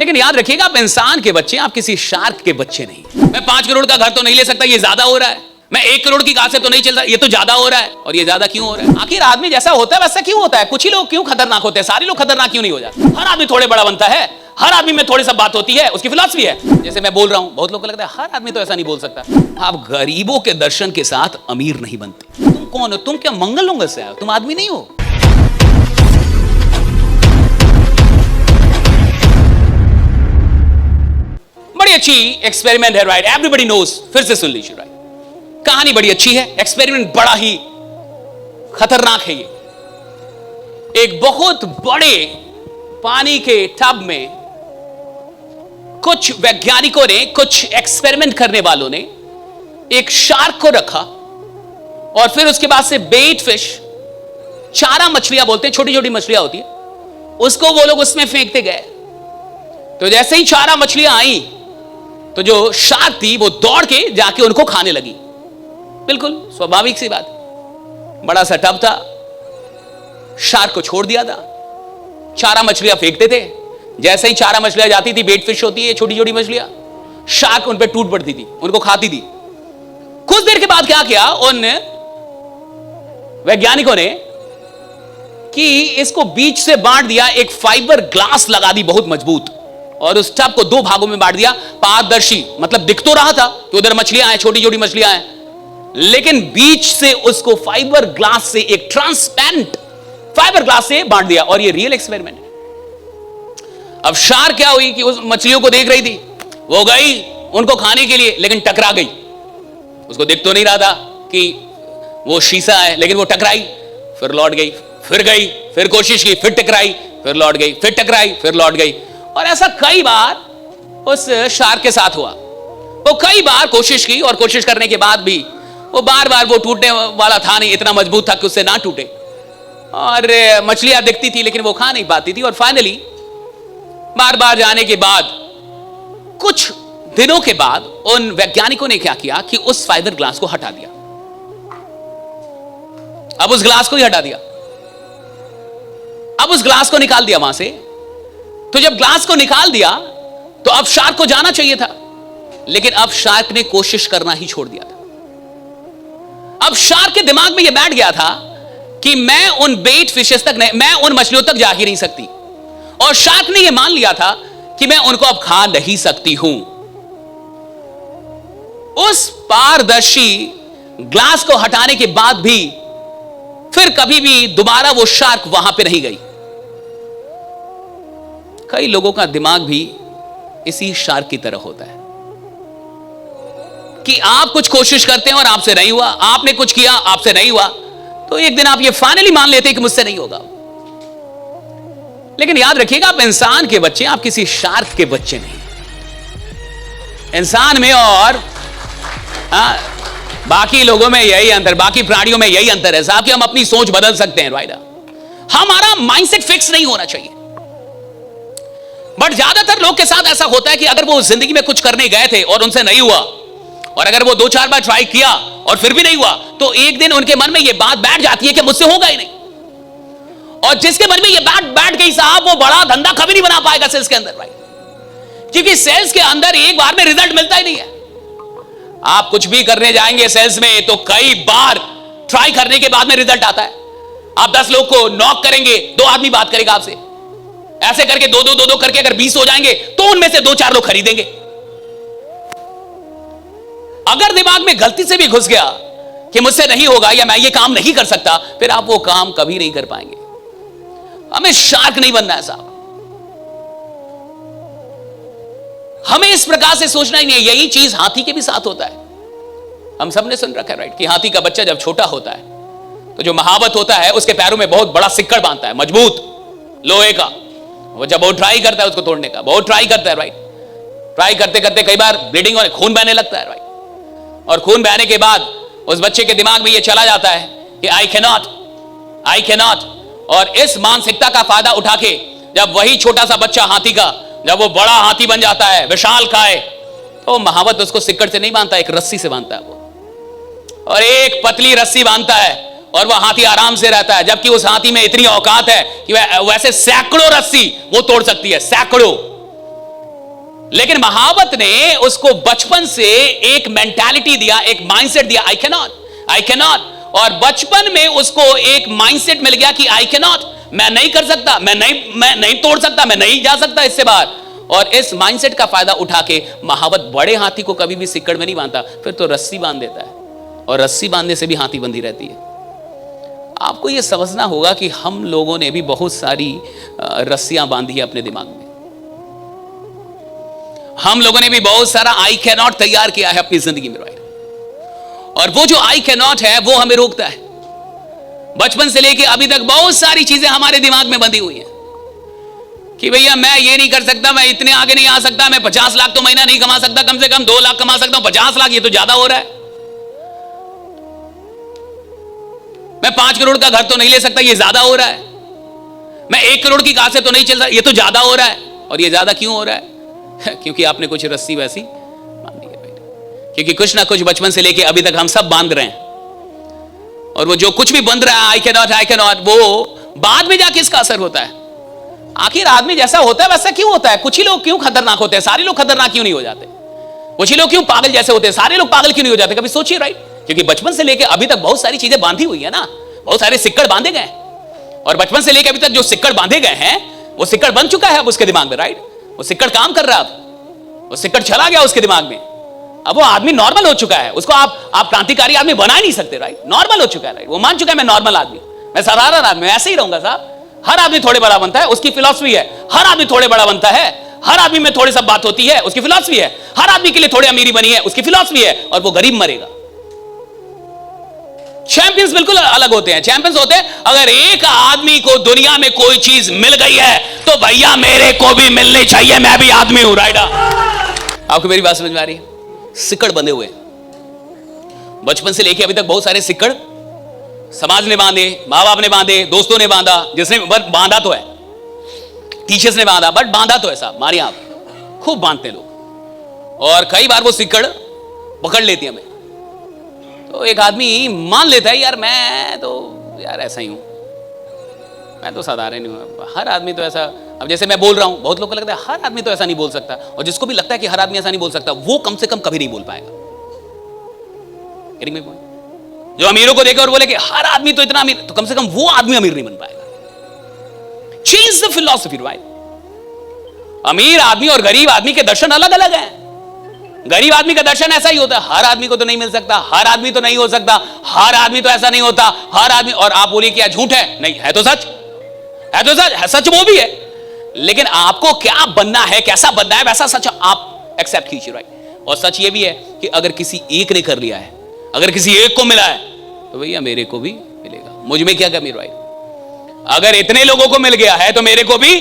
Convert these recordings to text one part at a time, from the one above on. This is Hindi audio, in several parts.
लेकिन याद रखिएगा, आप इंसान के बच्चे, आप किसी शार्क के बच्चे नहीं। मैं 5 करोड़ का घर तो नहीं ले सकता, ये ज्यादा हो रहा है। मैं 1 करोड़ की कार से तो नहीं चल रहा, ये तो ज्यादा हो रहा है। और ये ज्यादा क्यों हो रहा है? आखिर आदमी जैसा होता है वैसा क्यों होता है? कुछ ही लोग क्यों खतरनाक होते हैं, सारे लोग खतरनाक क्यों नहीं हो जाते? हर आदमी थोड़े बड़ा बनता है, हर आदमी में थोड़ी सा बात होती है, उसकी फिलॉसफी है। जैसे मैं बोल रहा हूं, बहुत लोगों को लगता है हर आदमी तो ऐसा नहीं बोल सकता। आप गरीबों के दर्शन के साथ अमीर नहीं बनते। तुम कौन हो? तुम क्या मंगल उंगल से आए? तुम आदमी नहीं हो। बड़ी अच्छी एक्सपेरिमेंट है, राइट? Everybody knows. फिर से सुन लीजिए, राइट? कहानी बड़ी अच्छी है, एक्सपेरिमेंट बड़ा ही खतरनाक है। ये एक बहुत बड़े पानी के टब में कुछ वैज्ञानिकों ने, कुछ एक्सपेरिमेंट करने वालों ने एक शार्क को रखा और फिर उसके बाद से बेट फिश, चारा मछलियां बोलते हैं, छोटी छोटी मछलियां होती है, उसको वो लोग उसमें फेंकते गए। तो जैसे ही चारा मछलियां आई तो जो शार्क थी वो दौड़ के जाके उनको खाने लगी। बिल्कुल स्वाभाविक सी बात। बड़ा सा टब था, शार्क को छोड़ दिया था, चारा मछलियां फेंकते थे। जैसे ही चारा मछलियां जाती थी, बेट फिश होती है छोटी छोटी मछलियां, शार्क उन पे टूट पड़ती थी, उनको खाती थी। कुछ देर के बाद क्या किया उन वैज्ञानिकों ने कि इसको बीच से बांट दिया, एक फाइबर ग्लास लगा दी बहुत मजबूत, और उस टब को 2 भागों में बांट दिया। पारदर्शी, मतलब दिख तो रहा था कि उधर मछलियां हैं, छोटी छोटी मछलियां हैं, लेकिन बीच से उसको फाइबर ग्लास से, एक ट्रांसपेरेंट फाइबर ग्लास से बांट दिया। और ये रियल एक्सपेरिमेंट है। अब शार्क क्या हुई कि उस मछलियों को देख रही थी, वो गई उनको खाने के लिए, लेकिन टकरा गई। उसको दिख तो नहीं रहा था कि वो शीशा है, लेकिन वो टकराई, फिर लौट गई, फिर गई, फिर कोशिश की, फिर टकराई, फिर लौट गई, फिर टकराई, फिर लौट गई। और ऐसा कई बार उस शार्क के साथ हुआ। वो कई बार कोशिश की, और कोशिश करने के बाद भी वो बार बार वो टूटने वाला था नहीं, इतना मजबूत था कि उससे ना टूटे। और मछलियां दिखती थी लेकिन वो खा नहीं पाती थी। और फाइनली बार बार जाने के बाद, कुछ दिनों के बाद, उन वैज्ञानिकों ने क्या किया कि उस फाइबर ग्लास को हटा दिया। अब उस ग्लास को ही हटा दिया, अब उस ग्लास को निकाल दिया वहां से। तो जब ग्लास को निकाल दिया तो अब शार्क को जाना चाहिए था, लेकिन अब शार्क ने कोशिश करना ही छोड़ दिया था। अब शार्क के दिमाग में यह बैठ गया था कि मैं उन बेट फिशेस तक नहीं, मैं उन मछलियों तक जा ही नहीं सकती। और शार्क ने यह मान लिया था कि मैं उनको अब खा नहीं सकती हूं। उस पारदर्शी ग्लास को हटाने के बाद भी फिर कभी भी दोबारा वो शार्क वहां पे नहीं गई। कई लोगों का दिमाग भी इसी शार्क की तरह होता है कि आप कुछ कोशिश करते हैं और आपसे नहीं हुआ, आपने कुछ किया, आपसे नहीं हुआ, तो एक दिन आप ये फाइनली मान लेते हैं कि मुझसे नहीं होगा। लेकिन याद रखिएगा, आप इंसान के बच्चे, आप किसी शार्क के बच्चे नहीं। इंसान में और बाकी लोगों में यही अंतर, बाकी प्राणियों में यही अंतर है साहब कि हम अपनी सोच बदल सकते हैं, राइट? हमारा माइंडसेट फिक्स नहीं होना चाहिए। बट ज्यादातर लोग के साथ ऐसा होता है कि अगर वो जिंदगी में कुछ करने गए थे और उनसे नहीं हुआ, और अगर वो 2-4 बार ट्राई किया और फिर भी नहीं हुआ, तो एक दिन उनके मन में ये बात बैठ जाती है कि मुझसे होगा ही नहीं। और जिसके मन में ये बात बैठ गई साहब, वो बड़ा धंधा कभी नहीं बना पाएगा सेल्स के अंदर, राइट? क्योंकि सेल्स के अंदर एक बार में रिजल्ट मिलता ही नहीं है। आप कुछ भी करने जाएंगे सेल्स में तो कई बार ट्राई करने के बाद में रिजल्ट आता है। आप 10 लोग को नॉक करेंगे, 2 आदमी बात करेगा आपसे। ऐसे करके 2-2 करके अगर 20 हो जाएंगे तो उनमें से 2-4 लोग खरीदेंगे। अगर दिमाग में गलती से भी घुस गया कि मुझसे नहीं होगा या मैं ये काम नहीं कर सकता, फिर आप वो काम कभी नहीं कर पाएंगे। हमें शार्क नहीं बनना है साहब। हमें इस प्रकार से सोचना ही नहीं है। यही चीज हाथी के भी साथ होता है। हम सब ने सुन रखा है, राइट, कि हाथी का बच्चा जब छोटा होता है तो जो महावत होता है उसके पैरों में बहुत बड़ा सिक्कड़ बांधता है, मजबूत लोहे का। वो जब बहुत ट्राई करता है उसको तोड़ने का, बहुत ट्राई करता है, राइट? ट्राई करते करते कई बार ब्लीडिंग और खून बहने लगता है, राइट? और खून बहने के बाद उस बच्चे के दिमाग में ये चला जाता है कि आई कैनॉट। और इस मानसिकता का फायदा उठा के जब वही छोटा सा बच्चा हाथी का, जब वो बड़ा हाथी बन जाता है, विशाल काय, तो महावत उसको सिक्कड़ से नहीं बांधता, एक रस्सी से बांधता है वो। और एक पतली रस्सी बांधता है और वह हाथी आराम से रहता है। जबकि उस हाथी में इतनी औकात है कि वह वैसे सैकड़ों रस्सी वो तोड़ सकती है, सैकड़ों। लेकिन महावत ने उसको बचपन से एक मेंटालिटी दिया, एक माइंडसेट दिया, आई कैनॉट। और बचपन में उसको एक माइंडसेट मिल गया कि आई कैनॉट, मैं नहीं कर सकता, मैं नहीं तोड़ सकता, मैं नहीं जा सकता इससे बाहर। और इस माइंडसेट का फायदा उठा के महावत बड़े हाथी को कभी भी सिक्कड़ में नहीं बांधता, फिर तो रस्सी बांध देता है, और रस्सी बांधने से भी हाथी बंधी रहती है। आपको यह समझना होगा कि हम लोगों ने भी बहुत सारी रस्सियां बांधी है अपने दिमाग में। हम लोगों ने भी बहुत सारा आई कैनॉट तैयार किया है अपनी जिंदगी में, राइट। और वो जो आई कैनॉट है वो हमें रोकता है। बचपन से लेके अभी तक बहुत सारी चीजें हमारे दिमाग में बंधी हुई हैं कि भैया मैं ये नहीं कर सकता, मैं इतने आगे नहीं आ सकता, मैं 50 लाख तो महीना नहीं कमा सकता, कम से कम 2 लाख कमा सकता हूं, 50 लाख ये तो ज्यादा हो रहा है। मैं 5 करोड़ का घर तो नहीं ले सकता, ये ज्यादा हो रहा है। मैं 1 करोड़ की कार से तो नहीं चल सकता, ये तो ज्यादा हो रहा है। और ये ज्यादा क्यों हो रहा है? क्योंकि आपने कुछ रस्सी वैसी बांधी है बेटे। क्योंकि कुछ ना कुछ बचपन से लेके अभी तक हम सब बांध रहे हैं, और वो जो कुछ भी बंध रहा है आई कैनॉट, वो बाद में जाके इसका असर होता है। आखिर आदमी जैसा होता है वैसा क्यों होता है? कुछ ही लोग क्यों खतरनाक होते हैं, सारे लोग खतरनाक क्यों नहीं हो जाते? कुछ ही लोग क्यों पागल जैसे होते हैं, सारे लोग पागल क्यों नहीं हो जाते? कभी सोचिए, राइट। क्योंकि बचपन से लेके अभी तक बहुत सारी चीजें बांधी हुई है ना, बहुत सारे सिक्कड़ बांधे गए, और बचपन से लेके अभी तक जो सिक्कड़ बांधे गए हैं वो सिक्कड़ बन चुका है अब उसके दिमाग में, राइट। वो सिक्कड़ काम कर रहा है, अब वो सिक्कड़ चला गया उसके दिमाग में। अब वो आदमी नॉर्मल हो चुका है, उसको आप क्रांतिकारी आदमी बना ही नहीं सकते, राइट। नॉर्मल हो चुका है, राइट। वो मान चुका है मैं नॉर्मल आदमी, मैं साधारण आदमी, ऐसे ही रहूंगा साहब। हर आदमी थोड़े बड़ा बनता है, उसकी फिलॉसफी है। हर आदमी थोड़े बड़ा बनता है, हर आदमी में थोड़ी सब बात होती है, उसकी फिलॉसफी है। हर आदमी के लिए थोड़ी अमीरी बनी है, उसकी फिलॉसफी है, और वो गरीब मरेगा। चैंपियंस बिल्कुल अलग होते हैं। चैंपियंस होते हैं अगर एक आदमी को दुनिया में कोई चीज मिल गई है तो भैया मेरे को भी मिलनी चाहिए, मैं भी आदमी हूं, राइट। आपको मेरी बात समझ में आ रही है? सिक्कड़ बंधे हुए बचपन से लेके अभी तक, बहुत सारे सिक्कड़ समाज ने बांधे, मां बाप ने बांधे, दोस्तों ने बांधा, जिसने बांधा तो है, टीचर्स ने बांधा, बट बांधा तो है साहब। हमारे यहां खूब बांधते लोग, और कई बार वो सिक्कड़ पकड़ लेती है हमें। तो एक आदमी मान लेता है यार मैं तो यार ऐसा ही हूं, मैं तो साधारण ही हूं। हर आदमी तो ऐसा, अब जैसे मैं बोल रहा हूं, बहुत लोगों को लगता है हर आदमी तो ऐसा नहीं बोल सकता, और जिसको भी लगता है कि हर आदमी ऐसा नहीं बोल सकता, वो कम से कम कभी नहीं बोल पाएगा। जो अमीरों को देखे और बोले कि हर आदमी तो इतना अमीर, तो कम से कम वो आदमी अमीर नहीं बन पाएगा। Change the philosophy, right. अमीर आदमी और गरीब आदमी के दर्शन अलग अलग हैं। गरीब आदमी का दर्शन ऐसा ही होता है, हर आदमी को तो नहीं मिल सकता, हर आदमी तो नहीं हो सकता, हर आदमी तो ऐसा नहीं होता, हर आदमी। और आप बोलिए क्या झूठ है? नहीं है, तो सच है, तो सच है, सच वो भी है। लेकिन आपको क्या बनना है, कैसा बनना है, वैसा सच आप एक्सेप्ट कीजिए, राइट। और सच ये भी है कि अगर किसी एक ने कर लिया है, अगर किसी एक को मिला है, तो भैया मेरे को भी मिलेगा, मुझ में क्या कमी, राइट। अगर इतने लोगों को मिल गया है तो मेरे को भी,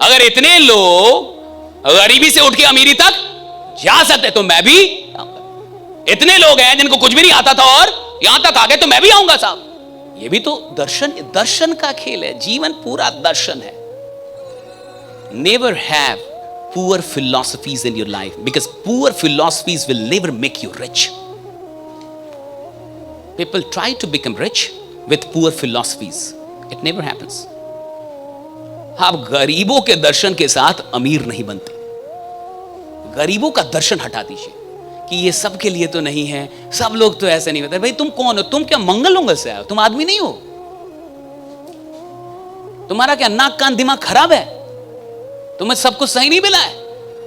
अगर इतने लोग गरीबी से उठ के अमीरी तक जा सकते तो मैं भी आऊंगा। इतने लोग हैं जिनको कुछ भी नहीं आता था और यहां तक आ गए, तो मैं भी आऊंगा साहब। ये भी तो दर्शन का खेल है, जीवन पूरा दर्शन है। Never have poor philosophies in your life, because poor philosophies will never make you rich. People try to become rich with poor philosophies. It never happens. आप गरीबों के दर्शन के साथ अमीर नहीं बनते। गरीबों का दर्शन हटा दीजिए कि ये सब के लिए तो नहीं है, सब लोग तो ऐसे नहीं होते। भाई तुम कौन हो? तुम क्या मंगल उंगल से आए हो? तुम आदमी नहीं हो? तुम्हारा क्या नाक कान दिमाग खराब है? तुम्हें सब कुछ सही नहीं मिला है?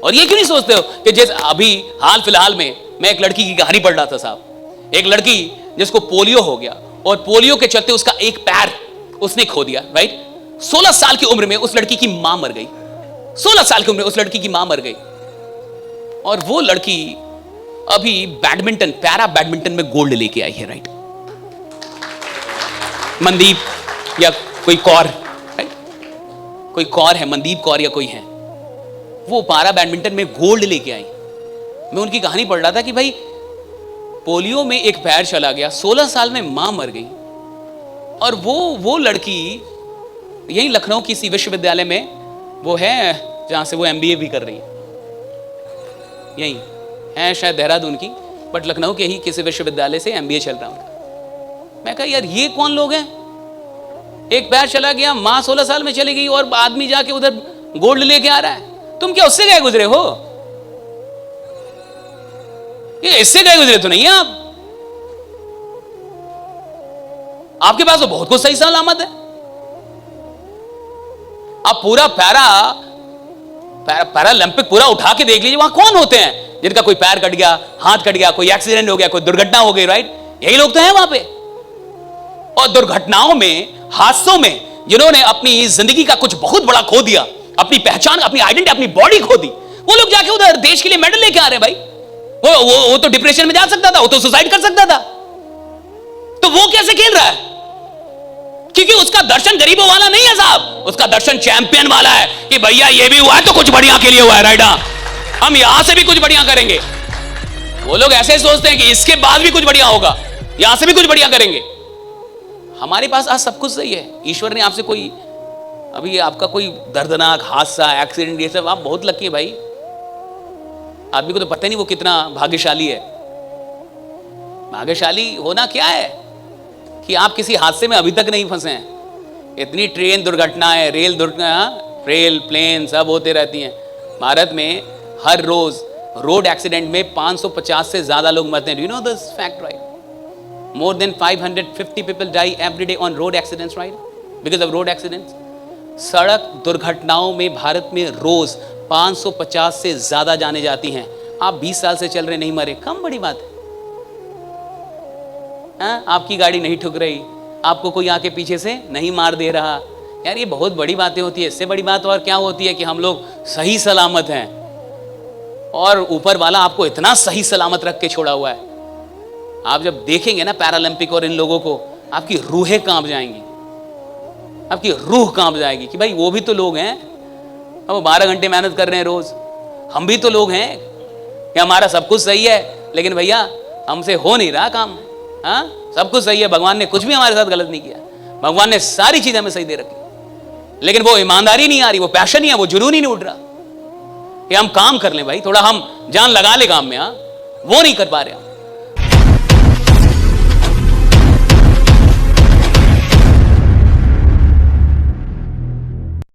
और ये क्यों नहीं सोचते हो कि जैसे अभी हाल फिलहाल में मैं एक लड़की की कहानी पढ़ रहा था साहब। एक लड़की जिसको पोलियो हो गया, और पोलियो के चलते उसका एक पैर उसने खो दिया, राइट। 16 साल की उम्र में उस लड़की की मां मर गई। 16 साल की उम्र में उस लड़की की मां मर गई, और वो लड़की अभी बैडमिंटन, पैरा बैडमिंटन में गोल्ड लेके आई है, राइट। मनदीप या कोई कौर, राइट, कोई कौर है, मनदीप कौर या कोई है, वो पैरा बैडमिंटन में गोल्ड लेके आई। मैं उनकी कहानी पढ़ रहा था कि भाई पोलियो में एक पैर चला गया, 16 साल में मां मर गई, और वो लड़की यही लखनऊ किसी विश्वविद्यालय में वो है जहां से वो एमबीए भी कर रही है, यही है शायद देहरादून की, बट लखनऊ के ही किसी विश्वविद्यालय से एमबीए चल रहा उनका। मैं कहा यार ये कौन लोग हैं? एक पैर चला गया, मां 16 साल में चली गई, और आदमी जाके उधर गोल्ड लेके आ रहा है। तुम क्या उससे गए गुजरे हो? ये इससे गए गुजरे तो नहीं है आप। आपके पास तो बहुत कुछ सही सलामत है। आप पूरा पैरालंपिक पूरा उठा के देख लीजिए, वहां कौन होते हैं जिनका कोई पैर कट गया, हाथ कट गया, कोई एक्सीडेंट हो गया, कोई दुर्घटना हो गई, राइट? यही लोग तो हैं वहां पे। और दुर्घटनाओं में, हादसों में जिन्होंने अपनी जिंदगी का कुछ बहुत बड़ा खो दिया, अपनी पहचान, अपनी आइडेंटिटी, अपनी बॉडी खो दी, वो लोग जाके उधर देश के लिए मेडल लेके आ रहे हैं भाई। वो तो डिप्रेशन में जा सकता था, वो तो सुसाइड कर सकता था, तो वो कैसे खेल रहा है? क्योंकि उसका दर्शन गरीबों वाला नहीं है साहब, उसका दर्शन चैंपियन वाला है कि भैया ये भी हुआ है तो कुछ बढ़िया के लिए हुआ है, राइट? हम यहां से भी कुछ बढ़िया करेंगे। वो लोग ऐसे सोचते हैं कि इसके बाद भी कुछ बढ़िया होगा, यहां से भी कुछ बढ़िया करेंगे। हमारे पास आज सब कुछ सही है। ईश्वर ने आपसे कोई, अभी आपका कोई दर्दनाक हादसा, एक्सीडेंट, ये सब, आप बहुत लकी है भाई। आदमी को तो पता नहीं वो कितना भाग्यशाली है। भाग्यशाली होना क्या है कि आप किसी हादसे में अभी तक नहीं फंसे हैं। इतनी ट्रेन दुर्घटनाएं, रेल दुर्घटना, रेल, प्लेन सब होते रहती हैं। भारत में हर रोज रोड एक्सीडेंट में 550 से ज्यादा लोग मरते हैं। Do you know this fact, right? More than 550 people die every day on road accidents, right? Because of road accidents. सड़क दुर्घटनाओं में भारत में रोज 550 से ज्यादा जाने जाती हैं। आप 20 साल से चल रहे, नहीं मरे, कम बड़ी बात है। आपकी गाड़ी नहीं ठुक रही, आपको कोई आके पीछे से नहीं मार दे रहा, यार ये बहुत बड़ी बातें होती है। इससे बड़ी बात और क्या होती है कि हम लोग सही सलामत हैं और ऊपर वाला आपको इतना सही सलामत रख के छोड़ा हुआ है। आप जब देखेंगे ना पैरालंपिक और इन लोगों को, आपकी रूहें कांप जाएंगी, आपकी रूह कांप जाएगी कि भाई वो भी तो लोग हैं। अब वो 12 घंटे मेहनत कर रहे हैं रोज, हम भी तो लोग हैं कि हमारा सब कुछ सही है, लेकिन भैया हमसे हो नहीं रहा काम। हाँ, सब कुछ सही है, भगवान ने कुछ भी हमारे साथ गलत नहीं किया, भगवान ने सारी चीजें हमें सही दे रखी, लेकिन वो ईमानदारी नहीं आ रही, वो पैशन नहीं है, वो जुनून ही नहीं उठ रहा कि हम काम कर लें भाई, थोड़ा हम जान लगा ले काम में। हाँ, वो नहीं कर पा रहे हम।